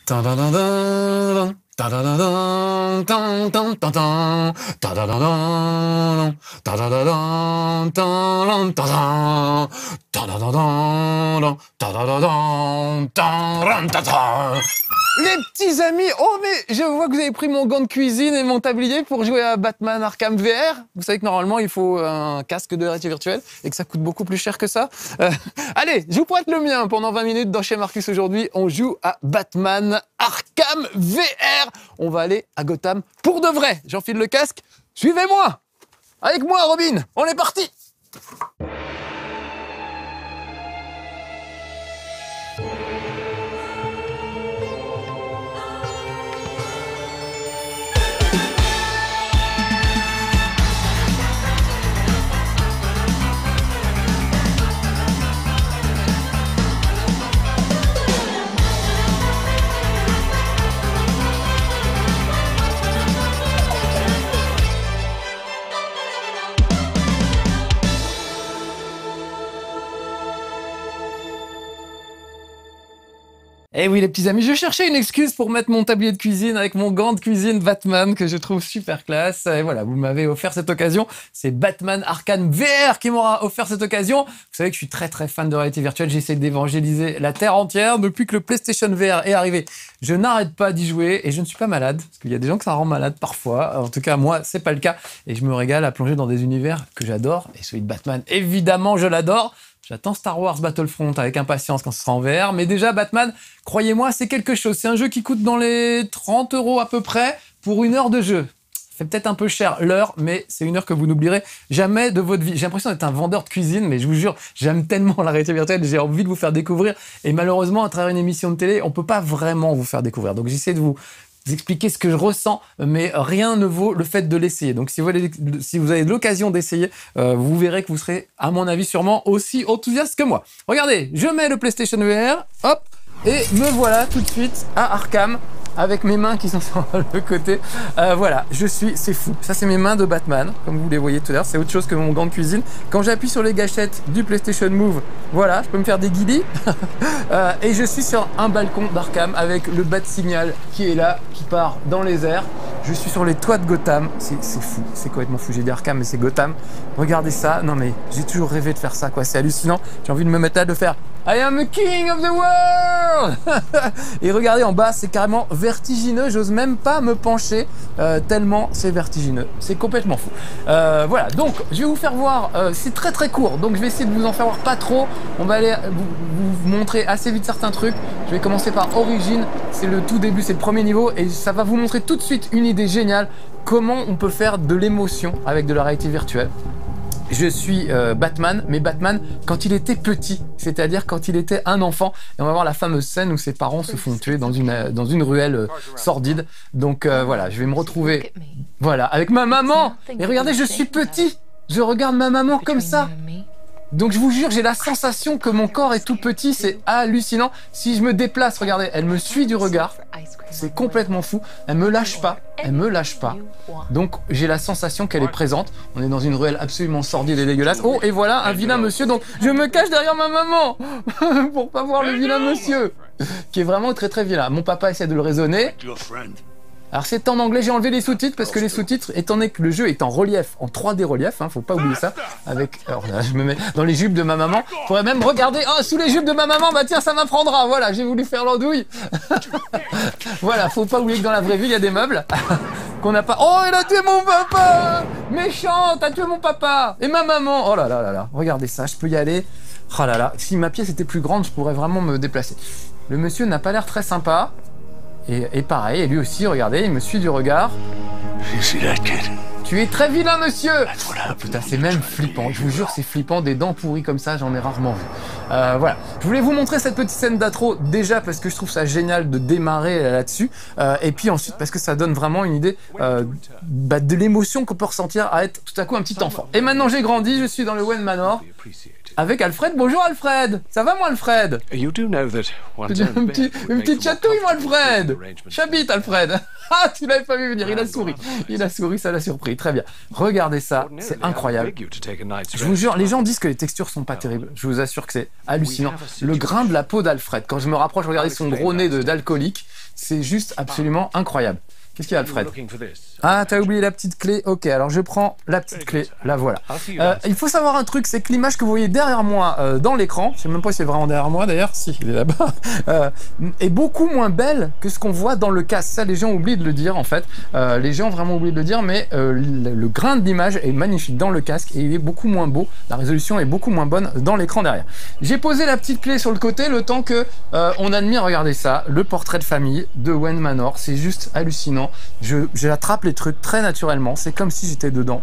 Ta-da-da-da, ta-da-da-da, tan-tan-tan-tan, ta-da-da-da, ta-da-da-da, tan-tan-tan, ta-da-da-da, ta-da-da-da, tan-tan-tan. Les petits amis, oh mais je vois que vous avez pris mon gant de cuisine et mon tablier pour jouer à Batman Arkham VR. Vous savez que normalement il faut un casque de réalité virtuelle et que ça coûte beaucoup plus cher que ça. Allez, je vous prête le mien pendant 20 minutes dans Chez Marcus aujourd'hui. On joue à Batman Arkham VR. On va aller à Gotham pour de vrai. J'enfile le casque, suivez-moi. Avec moi Robin, on est parti. Eh oui les petits amis, je cherchais une excuse pour mettre mon tablier de cuisine avec mon gant de cuisine Batman que je trouve super classe. Et voilà, vous m'avez offert cette occasion. C'est Batman Arkham VR qui m'aura offert cette occasion. Vous savez que je suis très fan de réalité virtuelle. J'essaie d'évangéliser la terre entière. Depuis que le PlayStation VR est arrivé, je n'arrête pas d'y jouer et je ne suis pas malade. Parce qu'il y a des gens que ça rend malade parfois. En tout cas, moi, c'est pas le cas. Et je me régale à plonger dans des univers que j'adore. Et celui de Batman, évidemment, je l'adore. J'attends Star Wars Battlefront avec impatience quand ce sera en VR. Mais déjà, Batman, croyez-moi, c'est quelque chose. C'est un jeu qui coûte dans les 30 € à peu près pour 1 heure de jeu. C'est peut-être un peu cher l'heure, mais c'est 1 heure que vous n'oublierez jamais de votre vie. J'ai l'impression d'être un vendeur de cuisine, mais je vous jure, j'aime tellement la réalité virtuelle, j'ai envie de vous faire découvrir. Et malheureusement, à travers une émission de télé, on peut pas vraiment vous faire découvrir. Donc j'essaie de vous expliquer ce que je ressens, mais rien ne vaut le fait de l'essayer. Donc si vous avez l'occasion d'essayer, vous verrez que vous serez, à mon avis, sûrement aussi enthousiaste que moi. Regardez, je mets le PlayStation VR, hop, et me voilà tout de suite à Arkham, avec mes mains qui sont sur le côté. Voilà, c'est fou. Ça, c'est mes mains de Batman, comme vous les voyez tout à l'heure. C'est autre chose que mon gant de cuisine. Quand j'appuie sur les gâchettes du PlayStation Move, voilà, je peux me faire des guillis. Et je suis sur un balcon d'Arkham avec le Bat-Signal qui est là, qui part dans les airs. Je suis sur les toits de Gotham. C'est fou, c'est complètement fou. J'ai dit Arkham, mais c'est Gotham. Regardez ça. Non, mais j'ai toujours rêvé de faire ça, quoi. C'est hallucinant. J'ai envie de me mettre là, de faire I am the king of the world. Et regardez en bas, c'est carrément vertigineux. J'ose même pas me pencher tellement c'est vertigineux. C'est complètement fou. Voilà, donc je vais vous faire voir. C'est très court, donc je vais essayer de vous en faire voir pas trop. On va aller vous montrer assez vite certains trucs. Je vais commencer par Origin. C'est le tout début, c'est le premier niveau. Et ça va vous montrer tout de suite une idée géniale. Comment on peut faire de l'émotion avec de la réalité virtuelle. Je suis Batman, mais Batman quand il était petit, c'est-à-dire quand il était un enfant. Et on va voir la fameuse scène où ses parents se font tuer dans une ruelle sordide. Donc voilà, je vais me retrouver voilà, avec ma maman. Et regardez, je suis petit. Je regarde ma maman comme ça. Donc je vous jure, j'ai la sensation que mon corps est tout petit, c'est hallucinant. Si je me déplace, regardez, elle me suit du regard. C'est complètement fou. Elle me lâche pas. Elle me lâche pas. Donc j'ai la sensation qu'elle est présente. On est dans une ruelle absolument sordide et dégueulasse. Oh, et voilà un vilain monsieur. Donc je me cache derrière ma maman pour pas voir le vilain monsieur, qui est vraiment très vilain. Mon papa essaie de le raisonner. Alors c'est en anglais, j'ai enlevé les sous-titres parce que les sous-titres, étant donné que le jeu est en relief, en 3D relief, hein, faut pas oublier ça. Alors là, je me mets dans les jupes de ma maman. Je pourrais même regarder, oh, sous les jupes de ma maman, bah tiens, ça m'apprendra. Voilà, j'ai voulu faire l'andouille. Voilà, faut pas oublier que dans la vraie vie, il y a des meubles qu'on n'a pas. Oh, il a tué mon papa. Méchant, t'as tué mon papa. Et ma maman. Oh là là, regardez ça, je peux y aller. Oh là là, si ma pièce était plus grande, je pourrais vraiment me déplacer. Le monsieur n'a pas l'air très sympa. Et pareil, et lui aussi, regardez, il me suit du regard. Tu es très vilain, monsieur. Ah, putain, c'est même flippant. Je vous jure, c'est flippant. Des dents pourries comme ça, j'en ai rarement vu. Voilà. Je voulais vous montrer cette petite scène d'intro, déjà parce que je trouve ça génial de démarrer là-dessus. Et puis ensuite, parce que ça donne vraiment une idée de l'émotion qu'on peut ressentir à être tout à coup un petit enfant. Et maintenant, j'ai grandi, je suis dans le Wayne Manor. Avec Alfred. Bonjour Alfred. Ça va moi Alfred? Une petite chatouille moi Alfred. J'habite Alfred. Ah, tu l'avais pas vu venir, il a souri. Il a souri, ça l'a surpris. Très bien. Regardez ça, c'est incroyable. Je vous jure, les gens disent que les textures sont pas terribles. Je vous assure que c'est hallucinant. Le grain de la peau d'Alfred. Quand je me rapproche, regardez son gros nez d'alcoolique. C'est juste absolument incroyable. Qu'est-ce qu'il y a, Alfred? Ah, t'as oublié la petite clé. Ok, alors je prends la petite clé. La voilà. Il faut savoir un truc, c'est que l'image que vous voyez derrière moi dans l'écran, je sais même pas si c'est vraiment derrière moi d'ailleurs, si, il est là-bas, est beaucoup moins belle que ce qu'on voit dans le casque. Ça, les gens oublient de le dire en fait. Les gens vraiment oublient de le dire, mais le grain de l'image est magnifique dans le casque et il est beaucoup moins beau. La résolution est beaucoup moins bonne dans l'écran derrière. J'ai posé la petite clé sur le côté le temps que on admire, regardez ça, le portrait de famille de Wayne Manor. C'est juste hallucinant. J'attrape les trucs très naturellement, c'est comme si j'étais dedans.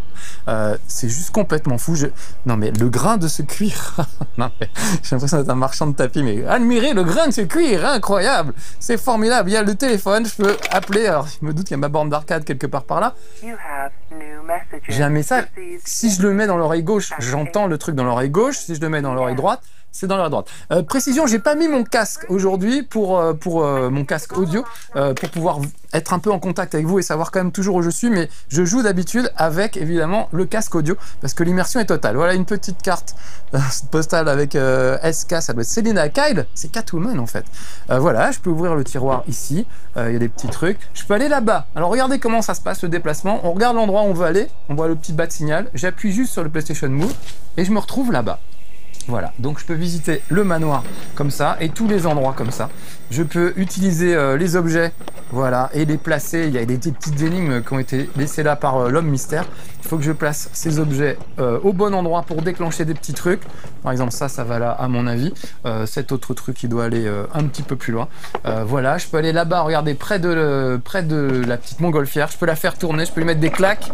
C'est juste complètement fou. Non mais le grain de ce cuir, non, mais j'ai l'impression d'être un marchand de tapis, mais admirez le grain de ce cuir, incroyable, c'est formidable. Il y a le téléphone, je peux appeler, alors je me doute qu'il y a ma borne d'arcade quelque part par là. J'ai un message, si je le mets dans l'oreille gauche, j'entends le truc dans l'oreille gauche, si je le mets dans l'oreille droite, c'est dans l'oreille droite. Précision, j'ai pas mis mon casque aujourd'hui pour mon casque audio pour pouvoir être un peu en contact avec vous et savoir quand même toujours où je suis, mais je joue d'habitude avec évidemment le casque audio parce que l'immersion est totale. Voilà une petite carte postale avec SK, ça doit être Selina Kyle, c'est Catwoman en fait. Voilà, je peux ouvrir le tiroir ici, il y a des petits trucs. Je peux aller là-bas. Alors regardez comment ça se passe le déplacement. On regarde l'endroit où on veut aller, on voit le petit bas de signal, j'appuie juste sur le PlayStation Move et je me retrouve là-bas. Voilà, donc je peux visiter le manoir comme ça et tous les endroits comme ça. Je peux utiliser les objets, voilà, et les placer. Il y a des petites énigmes qui ont été laissées là par l'homme mystère. Il faut que je place ces objets au bon endroit pour déclencher des petits trucs. Par exemple, ça va là à mon avis. Cet autre truc, il doit aller un petit peu plus loin. Voilà, je peux aller là-bas, regardez, près de la petite montgolfière. Je peux la faire tourner, je peux lui mettre des claques.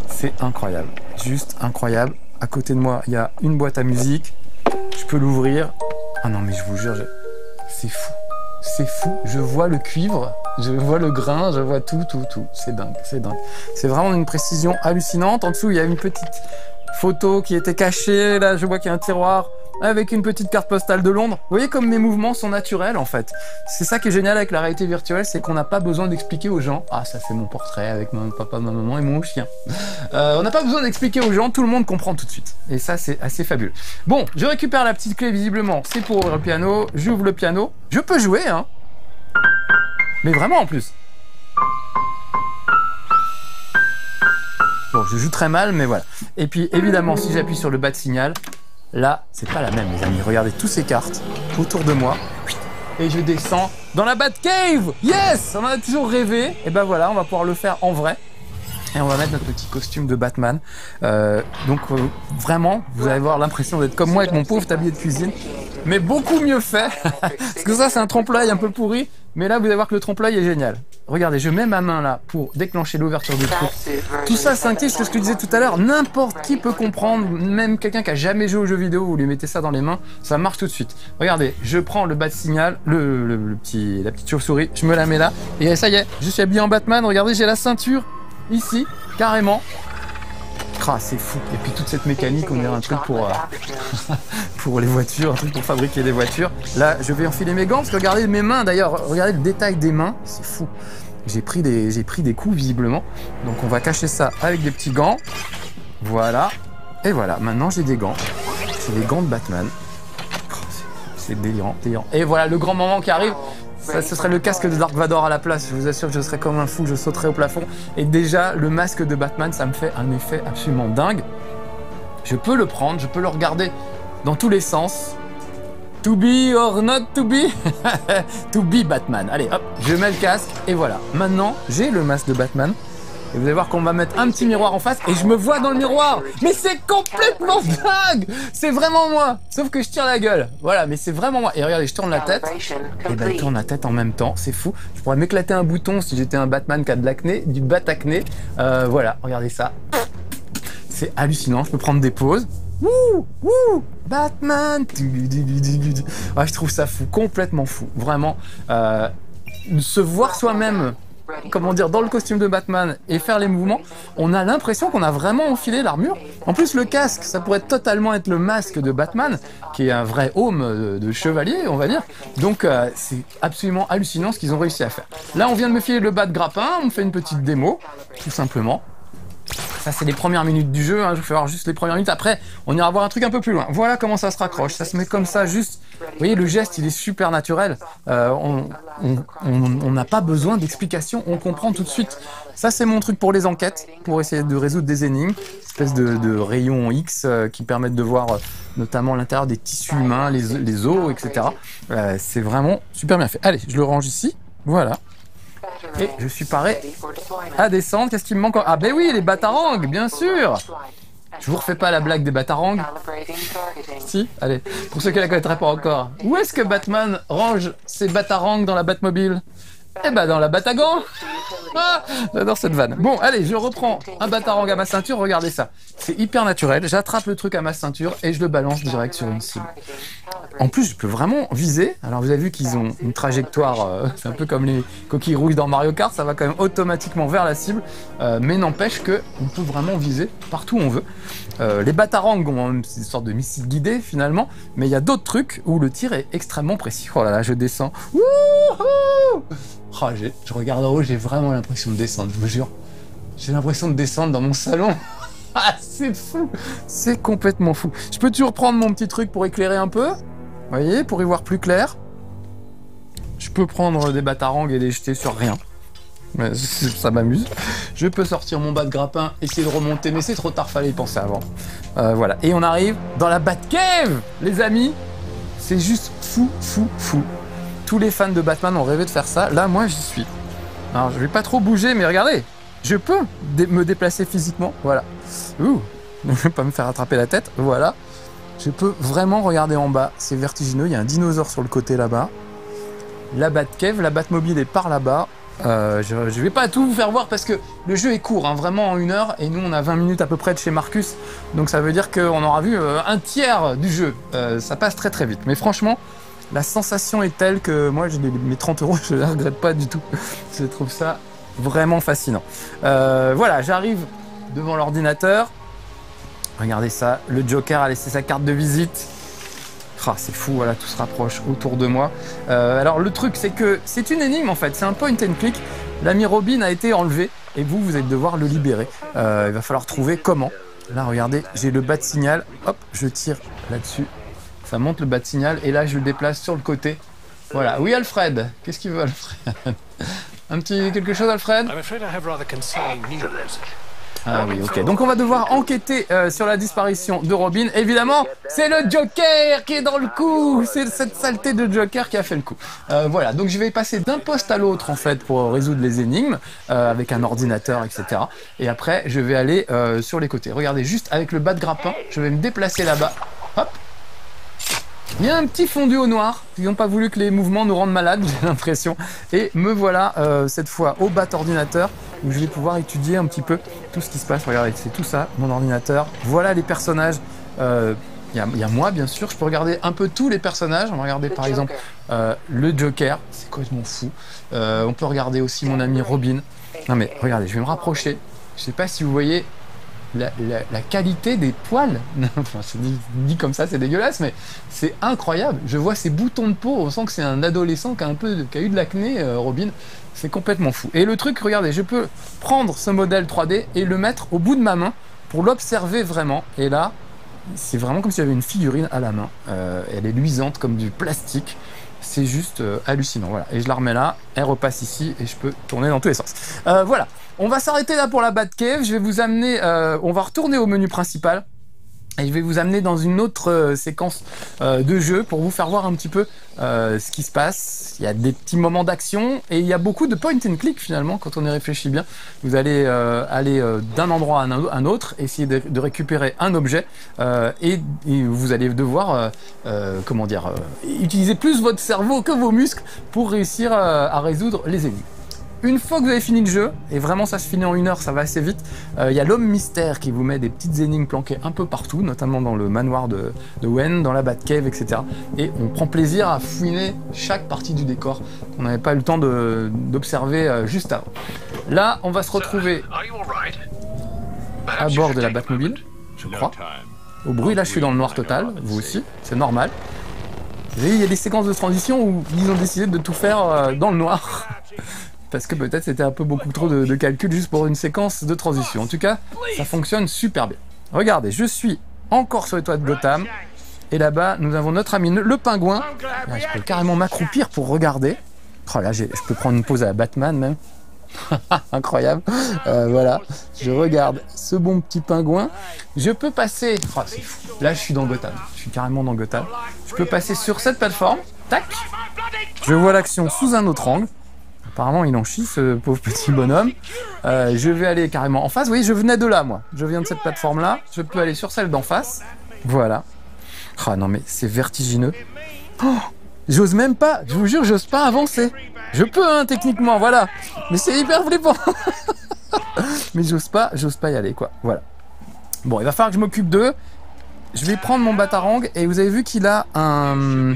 C'est incroyable, juste incroyable. À côté de moi, il y a une boîte à musique. Je peux l'ouvrir. Ah non, mais je vous jure, c'est fou. C'est fou. Je vois le cuivre, je vois le grain, je vois tout. C'est dingue, c'est dingue. C'est vraiment une précision hallucinante. En dessous, il y a une petite photo qui était cachée. Là, je vois qu'il y a un tiroir avec une petite carte postale de Londres. Vous voyez comme mes mouvements sont naturels en fait. C'est ça qui est génial avec la réalité virtuelle, c'est qu'on n'a pas besoin d'expliquer aux gens. Ah, ça c'est mon portrait avec mon papa, ma maman et mon chien. On n'a pas besoin d'expliquer aux gens, tout le monde comprend tout de suite. Et ça c'est assez fabuleux. Bon, je récupère la petite clé visiblement, c'est pour ouvrir le piano. J'ouvre le piano. Je peux jouer, hein. Mais vraiment en plus. Bon, je joue très mal, mais voilà. Et puis évidemment, si j'appuie sur le bas de signal, là, c'est pas la même, les amis. Regardez toutes ces cartes autour de moi. Et je descends dans la Batcave. Yes, on en a toujours rêvé. Et ben voilà, on va pouvoir le faire en vrai. Et on va mettre notre petit costume de Batman. Vraiment, vous allez avoir l'impression d'être comme moi avec mon pauvre tablier de cuisine. Mais beaucoup mieux fait. Parce que ça, c'est un trompe-l'œil un peu pourri. Mais là, vous allez voir que le trompe-l'œil est génial. Regardez, je mets ma main là pour déclencher l'ouverture du truc. Tout ça, c'est ce que je disais tout à l'heure. N'importe qui peut comprendre, même quelqu'un qui a jamais joué aux jeux vidéo, vous lui mettez ça dans les mains, ça marche tout de suite. Regardez, je prends le bas de signal, la petite chauve-souris, je me la mets là, et ça y est, je suis habillé en Batman. Regardez, j'ai la ceinture ici, carrément. Ah, c'est fou. Et puis toute cette mécanique, on dirait un truc pour les voitures, un truc pour fabriquer des voitures. Là, je vais enfiler mes gants parce que regardez mes mains d'ailleurs, regardez le détail des mains, c'est fou. J'ai pris des coups visiblement. Donc on va cacher ça avec des petits gants. Voilà. Et voilà, maintenant j'ai des gants. C'est des gants de Batman. Oh, c'est délirant. Et voilà le grand moment qui arrive. Ça, ce serait le casque de Dark Vador à la place. Je vous assure que je serais comme un fou, je sauterais au plafond. Et déjà, le masque de Batman, ça me fait un effet absolument dingue. Je peux le prendre, je peux le regarder dans tous les sens. To be or not to be. To be Batman. Allez, hop, je mets le casque et voilà. Maintenant, j'ai le masque de Batman. Et vous allez voir qu'on va mettre un petit miroir en face et je me vois dans le miroir. Mais c'est complètement dingue. C'est vraiment moi. Sauf que je tire la gueule. Voilà, mais c'est vraiment moi. Et regardez, je tourne la tête. Et ben, je tourne la tête en même temps. C'est fou. Je pourrais m'éclater un bouton si j'étais un Batman qui a de l'acné, du bat-acné. Voilà, regardez ça. C'est hallucinant. Je peux prendre des pauses. Wouh, Batman. Ah, je trouve ça fou, complètement fou. Vraiment, se voir soi-même, comment dire, dans le costume de Batman et faire les mouvements, on a l'impression qu'on a vraiment enfilé l'armure. En plus, le casque, ça pourrait totalement être le masque de Batman, qui est un vrai aume de chevalier, on va dire. Donc, c'est absolument hallucinant ce qu'ils ont réussi à faire. Là, on vient de me filer le bas de grappin, on me fait une petite démo, tout simplement. Ça, c'est les premières minutes du jeu, hein. Je vous fais voir juste les premières minutes. Après, on ira voir un truc un peu plus loin. Voilà comment ça se raccroche. Ça se met comme ça, juste... Vous voyez, le geste, il est super naturel. On n'a pas besoin d'explication, on comprend tout de suite. Ça, c'est mon truc pour les enquêtes, pour essayer de résoudre des énigmes. Espèce de rayons X qui permettent de voir notamment l'intérieur des tissus humains, les os, etc. C'est vraiment super bien fait. Allez, je le range ici. Voilà. Et je suis paré à descendre. Qu'est-ce qui me manque? Ah ben oui, les batarangs, bien sûr. Je vous refais pas la blague des batarangs. Si, allez, pour ceux qui la connaîtraient pas encore. Où est-ce que Batman range ses batarangs dans la Batmobile? Eh ben dans la Batagan. Ah, j'adore cette vanne. Bon, allez, je reprends un batarang à ma ceinture, regardez ça. C'est hyper naturel, j'attrape le truc à ma ceinture et je le balance direct sur une cible. En plus, je peux vraiment viser. Alors vous avez vu qu'ils ont une trajectoire, c'est un peu comme les coquilles rouges dans Mario Kart, ça va quand même automatiquement vers la cible, mais n'empêche qu'on peut vraiment viser partout où on veut. Les batarangs ont une sorte de missile guidé finalement, mais il y a d'autres trucs où le tir est extrêmement précis. Oh là là, je descends. Wouhou! Oh, je regarde en haut, j'ai vraiment l'impression de descendre, je vous jure. J'ai l'impression de descendre dans mon salon. Ah, c'est fou! C'est complètement fou. Je peux toujours prendre mon petit truc pour éclairer un peu. Vous voyez, pour y voir plus clair. Je peux prendre des batarangs et les jeter sur rien. Mais ça m'amuse. Je peux sortir mon bas de grappin, essayer de remonter, mais c'est trop tard, fallait y penser avant. Voilà. Et on arrive dans la Batcave, les amis. C'est juste fou, fou, fou. Tous les fans de Batman ont rêvé de faire ça. Là, moi, j'y suis. Alors, je vais pas trop bouger, mais regardez, je peux me déplacer physiquement. Voilà. Ouh, je vais pas me faire attraper la tête. Voilà. Je peux vraiment regarder en bas. C'est vertigineux. Il y a un dinosaure sur le côté là-bas. La Batcave, la Batmobile est par là-bas. Je vais pas tout vous faire voir parce que le jeu est court, hein, vraiment en 1 heure. Et nous, on a 20 minutes à peu près de chez Marcus. Donc, ça veut dire qu'on aura vu un tiers du jeu. Ça passe très très vite. Mais franchement... La sensation est telle que moi, mes 30 €, je ne les regrette pas du tout. Je trouve ça vraiment fascinant. Voilà, j'arrive devant l'ordinateur. Regardez ça, le Joker a laissé sa carte de visite. Ah, c'est fou, voilà, tout se rapproche autour de moi. Alors le truc, c'est que c'est une énigme en fait, c'est un point and click. L'ami Robin a été enlevé et vous allez devoir le libérer. Il va falloir trouver comment. Là, regardez, j'ai le bat signal. Hop, je tire là-dessus. Ça monte le bas de signal et là je le déplace sur le côté. Voilà. Oui Alfred, qu'est-ce qu'il veut Alfred? Un petit quelque chose Alfred? Ah oui, ok. Donc on va devoir enquêter sur la disparition de Robin. Évidemment, c'est le Joker qui est dans le coup. C'est cette saleté de Joker qui a fait le coup. Voilà, donc je vais passer d'un poste à l'autre en fait pour résoudre les énigmes avec un ordinateur, etc. Et après, je vais aller sur les côtés. Regardez, juste avec le bas de grappin, je vais me déplacer là-bas. Hop. Il y a un petit fondu au noir. Ils n'ont pas voulu que les mouvements nous rendent malades, j'ai l'impression. Et me voilà cette fois au bat ordinateur où je vais pouvoir étudier un petit peu tout ce qui se passe. Regardez, c'est tout ça, mon ordinateur. Voilà les personnages. Il y a moi, bien sûr. Je peux regarder un peu tous les personnages. On va regarder par exemple le Joker. C'est complètement fou. On peut regarder aussi mon ami Robin. Non mais regardez, je vais me rapprocher. Je ne sais pas si vous voyez... La qualité des poils, enfin, c'est dit comme ça, c'est dégueulasse, mais c'est incroyable. Je vois ces boutons de peau, on sent que c'est un adolescent qui a eu de l'acné, Robin. C'est complètement fou. Et le truc, regardez, je peux prendre ce modèle 3D et le mettre au bout de ma main pour l'observer vraiment. Et là, c'est vraiment comme si j'avais une figurine à la main. Elle est luisante comme du plastique. C'est juste hallucinant. Voilà. Et je la remets là, elle repasse ici et je peux tourner dans tous les sens. Voilà. On va s'arrêter là pour la Batcave. Je vais vous amener, on va retourner au menu principal. Et je vais vous amener dans une autre séquence de jeu pour vous faire voir un petit peu ce qui se passe. Il y a des petits moments d'action et il y a beaucoup de point and click finalement quand on y réfléchit bien. Vous allez aller d'un endroit à un autre, essayer de récupérer un objet et vous allez devoir comment dire, utiliser plus votre cerveau que vos muscles pour réussir à résoudre les énigmes. Une fois que vous avez fini le jeu, et vraiment ça se finit en 1 heure, ça va assez vite, il y a l'homme mystère qui vous met des petites énigmes planquées un peu partout, notamment dans le manoir de Wayne, dans la Batcave, etc. Et on prend plaisir à fouiner chaque partie du décor qu'on n'avait pas eu le temps d'observer juste avant. Là, on va se retrouver à bord de la Batmobile, je crois. Au bruit, là je suis dans le noir total, vous aussi, c'est normal. Vous voyez, il y a des séquences de transition où ils ont décidé de tout faire dans le noir. parce que peut-être c'était un peu beaucoup trop de calcul juste pour une séquence de transition. En tout cas, ça fonctionne super bien. Regardez, je suis encore sur les toits de Gotham, et là-bas, nous avons notre ami le pingouin. Là, je peux carrément m'accroupir pour regarder. Oh là, je peux prendre une pause à la Batman même. Incroyable. Voilà, je regarde ce bon petit pingouin. Je peux passer... Oh, c'est fou. Là, je suis dans Gotham. Je suis carrément dans Gotham. Je peux passer sur cette plateforme. Tac. Je vois l'action sous un autre angle. Apparemment, il en chie, ce pauvre petit bonhomme. Je vais aller carrément en face. Vous voyez, je venais de là, moi. Je viens de cette plateforme-là. Je peux aller sur celle d'en face. Voilà. Ah non, mais c'est vertigineux. Oh, j'ose même pas. Je vous jure, j'ose pas avancer. Je peux, hein, techniquement, voilà. Mais c'est hyper flippant. Mais j'ose pas y aller, quoi. Voilà. Bon, il va falloir que je m'occupe d'eux. Je vais prendre mon batarang et vous avez vu qu'il a un...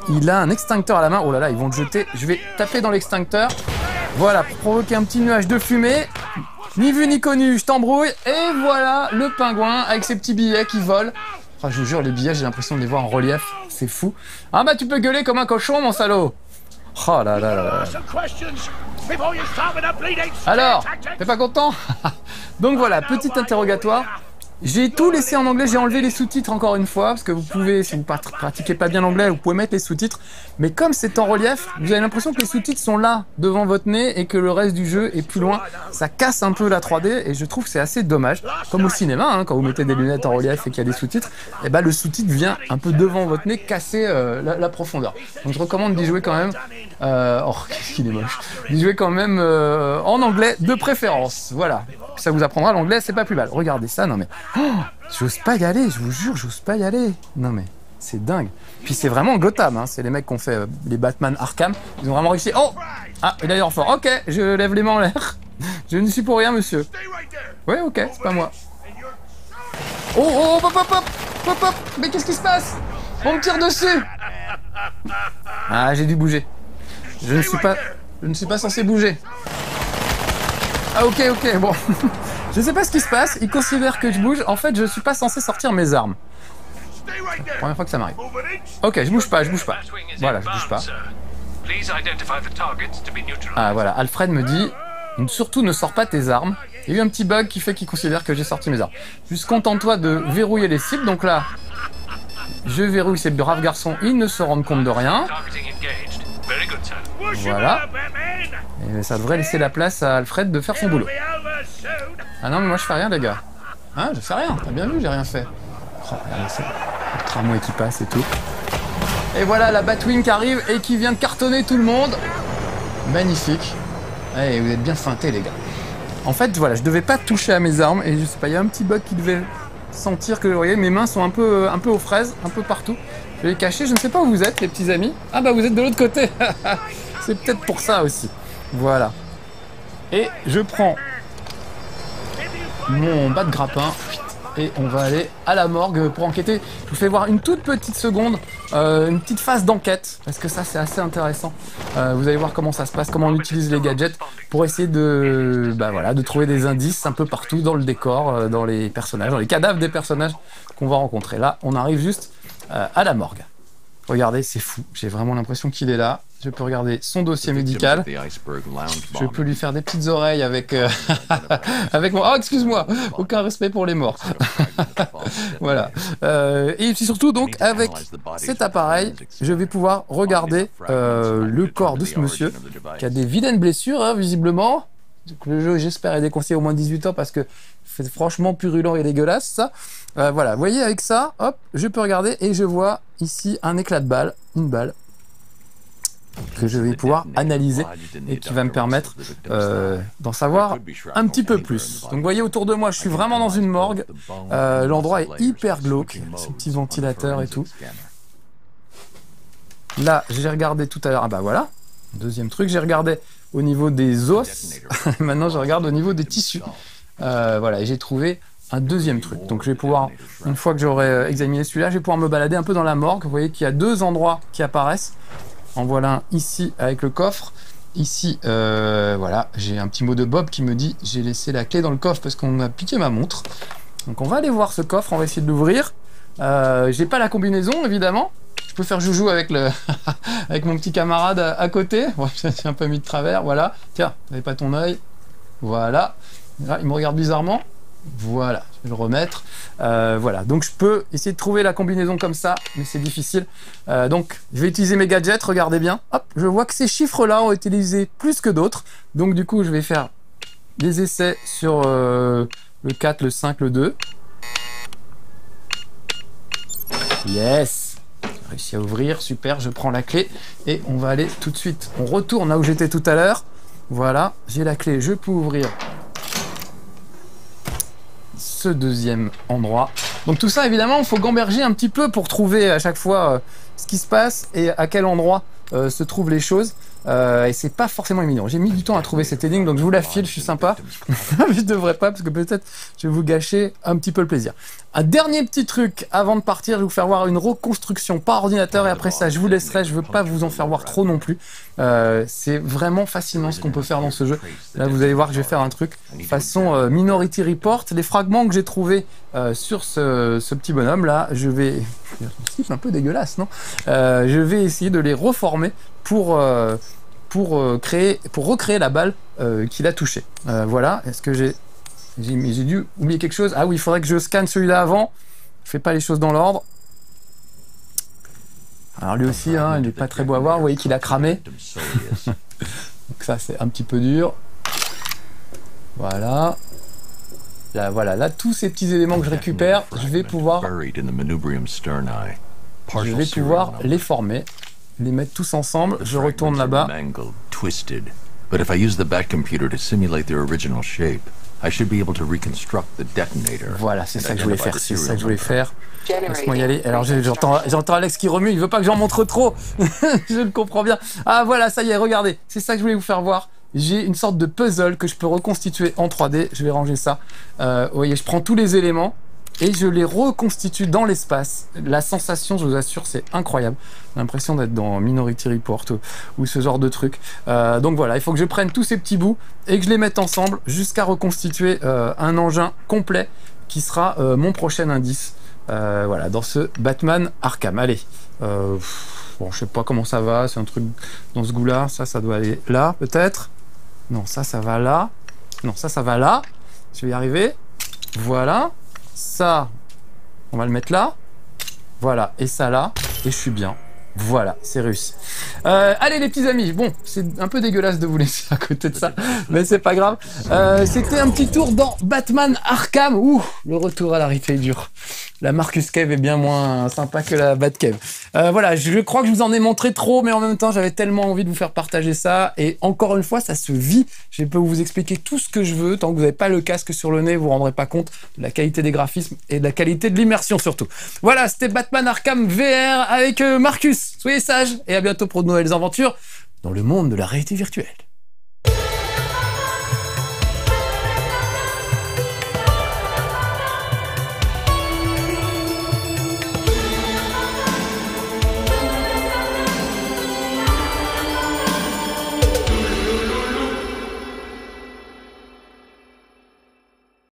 Il a un extincteur à la main. Oh là là, ils vont le jeter. Je vais taper dans l'extincteur. Voilà, pour provoquer un petit nuage de fumée. Ni vu ni connu, je t'embrouille. Et voilà, le pingouin avec ses petits billets qui volent. Oh, je vous jure, les billets, j'ai l'impression de les voir en relief. C'est fou. Ah bah, tu peux gueuler comme un cochon, mon salaud. Oh là là là là. Alors, t'es pas content? Donc voilà, petit interrogatoire. J'ai tout laissé en anglais, j'ai enlevé les sous-titres encore une fois, parce que vous pouvez, si vous pratiquez pas bien l'anglais, vous pouvez mettre les sous-titres. Mais comme c'est en relief, vous avez l'impression que les sous-titres sont là, devant votre nez, et que le reste du jeu est plus loin. Ça casse un peu la 3D, et je trouve que c'est assez dommage. Comme au cinéma, hein, quand vous mettez des lunettes en relief et qu'il y a des sous-titres, et ben le sous-titre vient un peu devant votre nez, casser la profondeur. Donc je recommande d'y jouer quand même... Oh, qu'est-ce qu'il est moche. D'y jouer quand même en anglais de préférence. Voilà. Ça vous apprendra l'anglais, c'est pas plus mal. Regardez ça, non mais... Oh, j'ose pas y aller, je vous jure, j'ose pas y aller. Non mais, c'est dingue. Puis c'est vraiment Gotham, hein. C'est les mecs qui ont fait les Batman Arkham. Ils ont vraiment réussi. Oh! Ah, il a l'air fort. Ok, je lève les mains en l'air. Je ne suis pour rien, monsieur. Ouais, ok, c'est pas moi. Oh, oh, hop, hop, hop, hop, hop. Mais qu'est-ce qui se passe? On me tire dessus. Ah, j'ai dû bouger. Je ne suis pas censé bouger. Ah ok, bon. Je sais pas ce qui se passe, ils considèrent que je bouge. En fait, je suis pas censé sortir mes armes. C'est la première fois que ça m'arrive. Ok, je bouge pas. Voilà, je bouge pas. Ah voilà, Alfred me dit, surtout ne sors pas tes armes. Il y a eu un petit bug qui fait qu'il considère que j'ai sorti mes armes. Juste contente-toi de verrouiller les cibles. Donc là, je verrouille ces braves garçons, ils ne se rendent compte de rien. Voilà. Et ça devrait laisser la place à Alfred de faire son boulot. Ah non, mais moi je fais rien, les gars. Hein, je fais rien. T'as bien vu, j'ai rien fait. Oh, regardez ça. Le tramway qui passe et tout. Et voilà la Batwing qui arrive et qui vient de cartonner tout le monde. Magnifique. Eh, vous êtes bien feintés, les gars. En fait, voilà, je devais pas toucher à mes armes et je sais pas, il y a un petit bug qui devait sentir que, vous voyez, mes mains sont un peu aux fraises, un peu partout. Je vais les cacher, je ne sais pas où vous êtes, les petits amis. Ah bah vous êtes de l'autre côté. C'est peut-être pour ça aussi. Voilà. Et je prends mon bas de grappin et on va aller à la morgue pour enquêter. Je vous fais voir une toute petite seconde, une petite phase d'enquête, parce que ça c'est assez intéressant. Vous allez voir comment ça se passe, comment on utilise les gadgets pour essayer de, voilà, de trouver des indices un peu partout dans le décor, dans les personnages, dans les cadavres des personnages qu'on va rencontrer. Là, on arrive juste à la morgue. Regardez, c'est fou. J'ai vraiment l'impression qu'il est là. Je peux regarder son dossier médical. Je peux lui faire des petites oreilles avec avec moi. Oh, excuse-moi. Aucun respect pour les morts. Voilà. Et puis surtout, donc, avec cet appareil, je vais pouvoir regarder le corps de ce monsieur qui a des vilaines blessures, hein, visiblement. Donc, le jeu, j'espère, est déconseillé au moins 18 ans parce que c'est franchement purulent et dégueulasse, ça. Voilà, vous voyez, avec ça, hop, je peux regarder et je vois ici un éclat de balle, une balle, que je vais pouvoir analyser et qui va me permettre d'en savoir un petit peu plus. Donc vous voyez autour de moi, je suis vraiment dans une morgue. L'endroit est hyper glauque, ces petits ventilateurs et tout. Là, j'ai regardé tout à l'heure, ah bah voilà, deuxième truc, j'ai regardé au niveau des os, maintenant je regarde au niveau des tissus. Voilà, et j'ai trouvé un deuxième truc. Donc je vais pouvoir, une fois que j'aurai examiné celui-là, je vais pouvoir me balader un peu dans la morgue. Vous voyez qu'il y a deux endroits qui apparaissent. En voilà un ici avec le coffre. Ici, voilà, j'ai un petit mot de Bob qui me dit j'ai laissé la clé dans le coffre parce qu'on a piqué ma montre. Donc on va aller voir ce coffre, on va essayer de l'ouvrir. J'ai pas la combinaison évidemment. je peux faire joujou avec le avec mon petit camarade à côté. Bon, j'ai un peu mis de travers, voilà. Tiens, t'avais pas ton œil. Voilà. Là, il me regarde bizarrement. Voilà, je vais le remettre. Voilà, donc je peux essayer de trouver la combinaison comme ça, mais c'est difficile. Donc, je vais utiliser mes gadgets, regardez bien. Hop, je vois que ces chiffres-là ont été utilisés plus que d'autres. Donc, du coup, je vais faire des essais sur le 4, le 5, le 2. Yes! J'ai réussi à ouvrir, super, je prends la clé et on va aller tout de suite. On retourne là où j'étais tout à l'heure. Voilà, j'ai la clé, je peux ouvrir ce deuxième endroit. Donc tout ça, évidemment, il faut gamberger un petit peu pour trouver à chaque fois ce qui se passe et à quel endroit se trouvent les choses. Et c'est pas forcément évident. J'ai mis du temps à trouver cette énigme, donc je vous la file, je suis sympa. Mais je devrais pas, parce que peut-être je vais vous gâcher un petit peu le plaisir. Un dernier petit truc avant de partir, je vais vous faire voir une reconstruction par ordinateur et après ça, je vous laisserai. Je veux pas vous en faire voir trop non plus. C'est vraiment fascinant ce qu'on peut faire dans ce jeu. Là, vous allez voir que je vais faire un truc façon Minority Report. Les fragments que j'ai trouvés sur ce petit bonhomme là, je vais... C'est un peu dégueulasse, non? Je vais essayer de les reformer pour recréer la balle qu'il a touchée. Voilà. Est-ce que j'ai dû oublier quelque chose? Ah oui, il faudrait que je scanne celui-là avant. Je fais pas les choses dans l'ordre. Alors lui aussi, hein, il n'est pas très beau à voir. Vous voyez qu'il a cramé. Donc ça, c'est un petit peu dur. Voilà. Là, voilà. Là, tous ces petits éléments que je récupère, je vais pouvoir les former, les mettre tous ensemble. Je retourne là-bas. But if I use the Batcomputer to simulate their original shape, I should be able to reconstruct the detonator. Voilà, c'est ça que je voulais faire. C'est ça que je voulais faire. Laisse-moi y aller. Alors j'entends Alex qui remue. Il veut pas que j'en montre trop. Je le comprends bien. Ah voilà, ça y est. Regardez. C'est ça que je voulais vous faire voir. J'ai une sorte de puzzle que je peux reconstituer en 3D. Je vais ranger ça. Vous voyez, je prends tous les éléments et je les reconstitue dans l'espace. La sensation, je vous assure, c'est incroyable. J'ai l'impression d'être dans Minority Report ou ce genre de truc. Donc voilà, il faut que je prenne tous ces petits bouts et que je les mette ensemble jusqu'à reconstituer un engin complet qui sera mon prochain indice. Voilà, dans ce Batman Arkham. Allez, bon, je sais pas comment ça va, c'est un truc dans ce goût-là. Ça doit aller là, peut-être. Non, ça va là. Non, ça va là. Je vais y arriver. Voilà. Ça, on va le mettre là. Voilà. Et ça là. Et je suis bien. Voilà, c'est réussi. Allez les petits amis, bon, c'est un peu dégueulasse de vous laisser à côté de ça, mais c'est pas grave. C'était un petit tour dans Batman Arkham. Ouh, le retour à la réalité est dur. La Marcus Cave est bien moins sympa que la Batcave. Voilà, je crois que je vous en ai montré trop, mais en même temps, j'avais tellement envie de vous faire partager ça. Et encore une fois, ça se vit. Je peux vous expliquer tout ce que je veux. Tant que vous n'avez pas le casque sur le nez, vous ne vous rendrez pas compte de la qualité des graphismes et de la qualité de l'immersion surtout. Voilà, c'était Batman Arkham VR avec Marcus. Soyez sages et à bientôt pour de nouvelles aventures dans le monde de la réalité virtuelle.